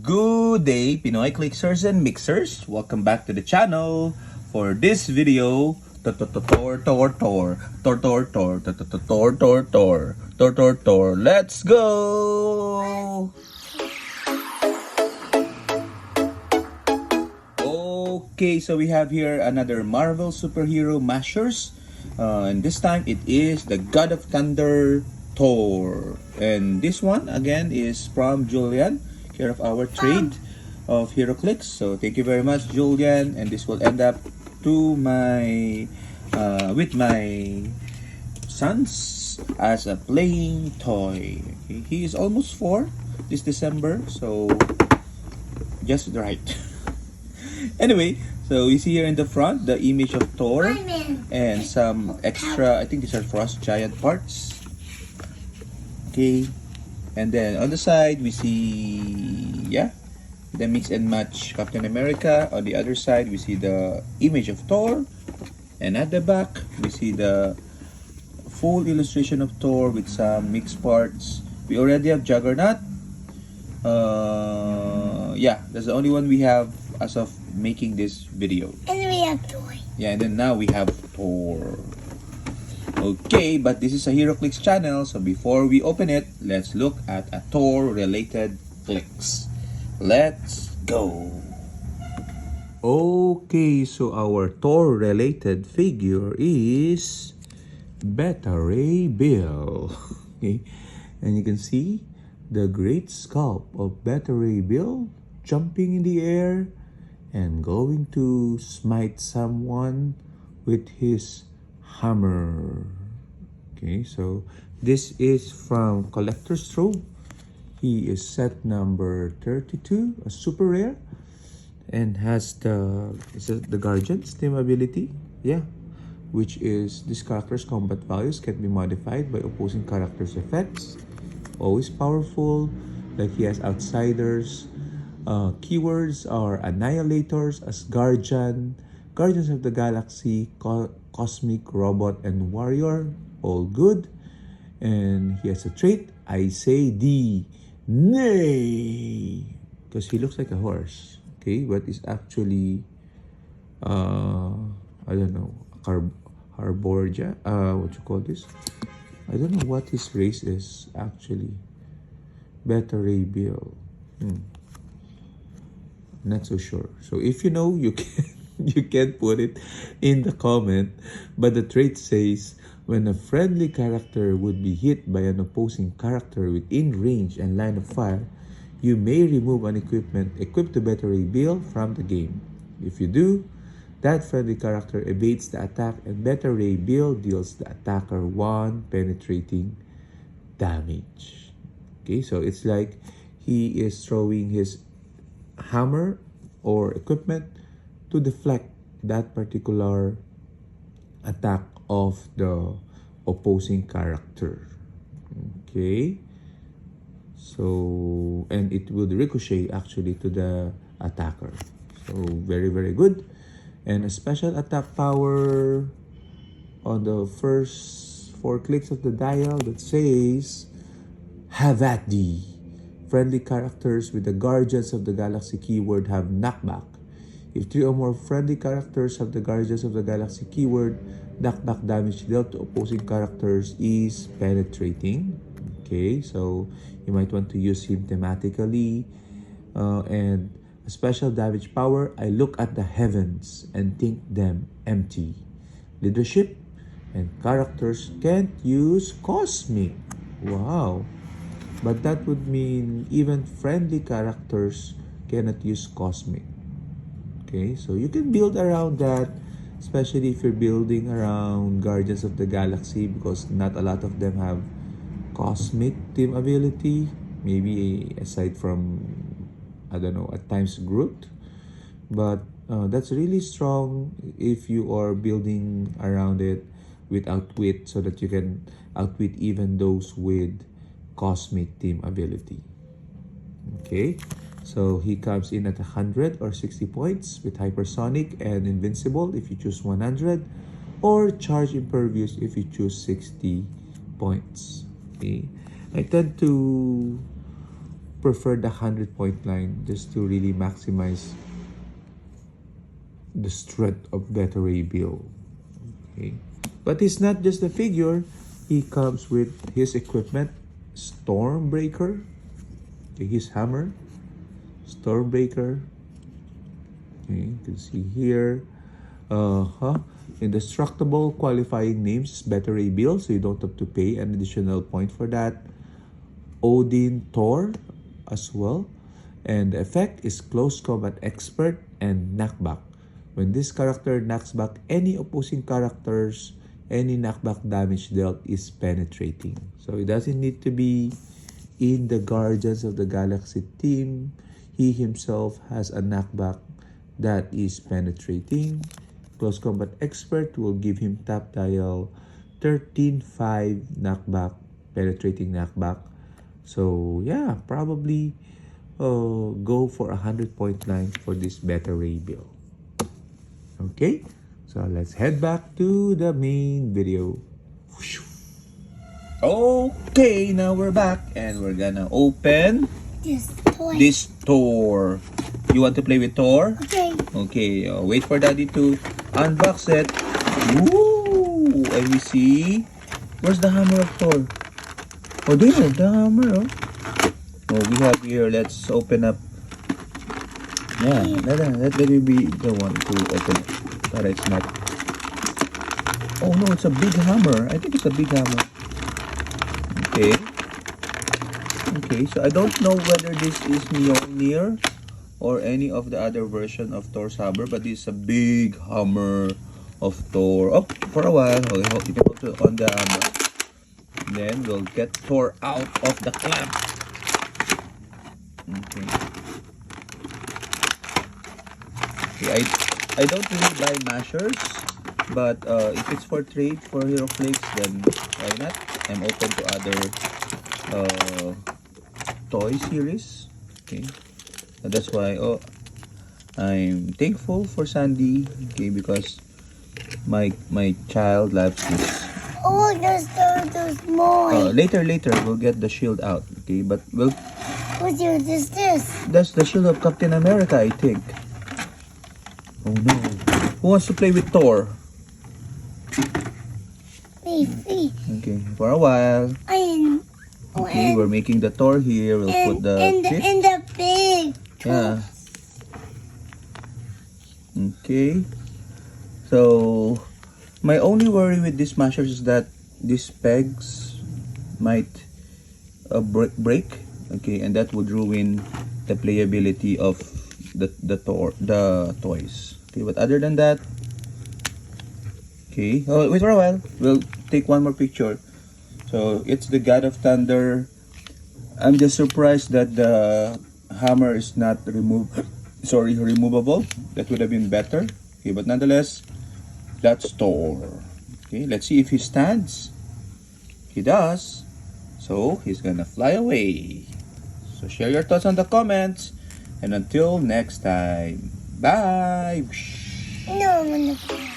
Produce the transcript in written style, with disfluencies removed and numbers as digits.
Good day, Pinoy Clicksers and Mixers. Welcome back to the channel. For this video, let's go! Okay, so we have here another Marvel superhero mashers. And this time it is the God of Thunder, Thor. And this one again is from Julian, care of our trade of Heroclix. So thank you very much, Julian. And this will end up to my with my sons as a playing toy. Okay. He is almost 4 this December, so just right. Anyway, so we see here in the front the image of Thor and some extra, I think these are frost giant parts. Okay, and then on the side we see, the mix and match Captain America. On the other side we see the image of Thor, and at the back we see the full illustration of Thor with some mixed parts. We already have Juggernaut. That's the only one we have as of making this video. And then we have Thor. Yeah, and then now we have Thor. Okay, but this is a Heroclix channel, so before we open it, let's look at a Thor related clicks. Let's go. Okay, so our Thor related figure is Beta Ray Bill. Okay, and you can see the great sculpt of Beta Ray Bill jumping in the air and going to smite someone with his hammer. Okay, so this is from Collector's Trove. He is set number 32, a super rare, and has the Guardian's team ability, which is this character's combat values can be modified by opposing characters' effects. Always powerful, like he has Outsiders. Keywords are Annihilators as Guardian, Guardians of the Galaxy, Cosmic, Robot, and Warrior. All good. And he has a trait, I say D, nay. Because he looks like a horse. Okay, but it's actually, I don't know, Harborgia. What you call this? I don't know what his race is actually. Beta Ray Bill. Not so sure. So if you know, you can put it in the comment. But the trait says, when a friendly character would be hit by an opposing character within range and line of fire, you may remove an equipment equipped to Beta Ray Bill from the game. If you do, that friendly character evades the attack and Beta Ray Bill deals the attacker 1 penetrating damage. Okay, so it's like he is throwing his hammer or equipment to deflect that particular attack of the opposing character. Okay, so and it will ricochet actually to the attacker. So very, very good. And a special attack power on the first 4 clicks of the dial that says, have at thee. Friendly characters with the Guardians of the Galaxy keyword have knockback. If 3 or more friendly characters have the Guardians of the Galaxy keyword, knockback damage dealt to opposing characters is penetrating. Okay, so you might want to use him thematically. And a special damage power, I look at the heavens and think them empty. Leadership and characters can't use Cosmic. Wow. But that would mean even friendly characters cannot use Cosmic. Okay, so you can build around that, especially if you're building around Guardians of the Galaxy, because not a lot of them have Cosmic team ability. Maybe aside from, I don't know, at times Groot. But that's really strong if you are building around it with Outwit, so that you can outwit even those with Cosmic team ability. Okay, so he comes in at 100 or 60 points with Hypersonic and Invincible if you choose 100, or Charge Impervious if you choose 60 points. Okay, I tend to prefer the 100-point line just to really maximize the strength of Beta Ray Bill. Okay. But it's not just the figure. He comes with his equipment, Stormbreaker. Okay, his hammer, Stormbreaker. Okay, you can see here. Indestructible qualifying names is Beta Ray Bill, so you don't have to pay an additional point for that. Odin Thor as well. And the effect is Close Combat Expert and Knockback. When this character knocks back any opposing characters, any knockback damage dealt is penetrating. So it doesn't need to be in the Guardians of the Galaxy team. He himself has a knockback that is penetrating. Close Combat Expert will give him top dial 13-5 knockback, penetrating knockback. So yeah, probably go for 100-point line for this Beta Ray Bill. Okay, so let's head back to the main video. Okay, now we're back and we're gonna open this Thor. You want to play with Thor? Okay. Okay, wait for Daddy to unbox it. Woo! And we see, where's the hammer of Thor? Oh, there, the hammer. Oh, we have here. Let's open up. Yeah, let me be the one to open it. But it's not. Oh no, it's a big hammer. I think it's a big hammer. Okay. Okay, so I don't know whether this is Mjolnir or any of the other version of Thor's hammer, but this is a big hammer of Thor. Oh, for a while. Okay, you can put it on the hammer. Then we'll get Thor out of the clamp. Okay. Okay, I don't really buy mashers, but if it's for trade for Heroclix, then why not? I'm open to other toy series. Okay, and that's why I'm thankful for Sandy. Okay, because my child loves this. Oh, there's more. Later we'll get the shield out. Okay, but we'll. What is this? That's the shield of Captain America, I think. Oh no. Who wants to play with Thor? Me. Okay, for a while. Okay, we're making the Thor here. We'll put the and the big. Yeah. Okay. So my only worry with this mashers is that these pegs might break. Okay, and that would ruin the playability of the toys. Okay, but other than that, okay. Oh, wait for a while. We'll take one more picture. So it's the God of Thunder. I'm just surprised that the hammer is not removable. That would have been better. Okay, but nonetheless, that's Thor. Okay, let's see if he stands. He does. So he's gonna fly away. So share your thoughts on the comments. And until next time, bye. No, I'm gonna.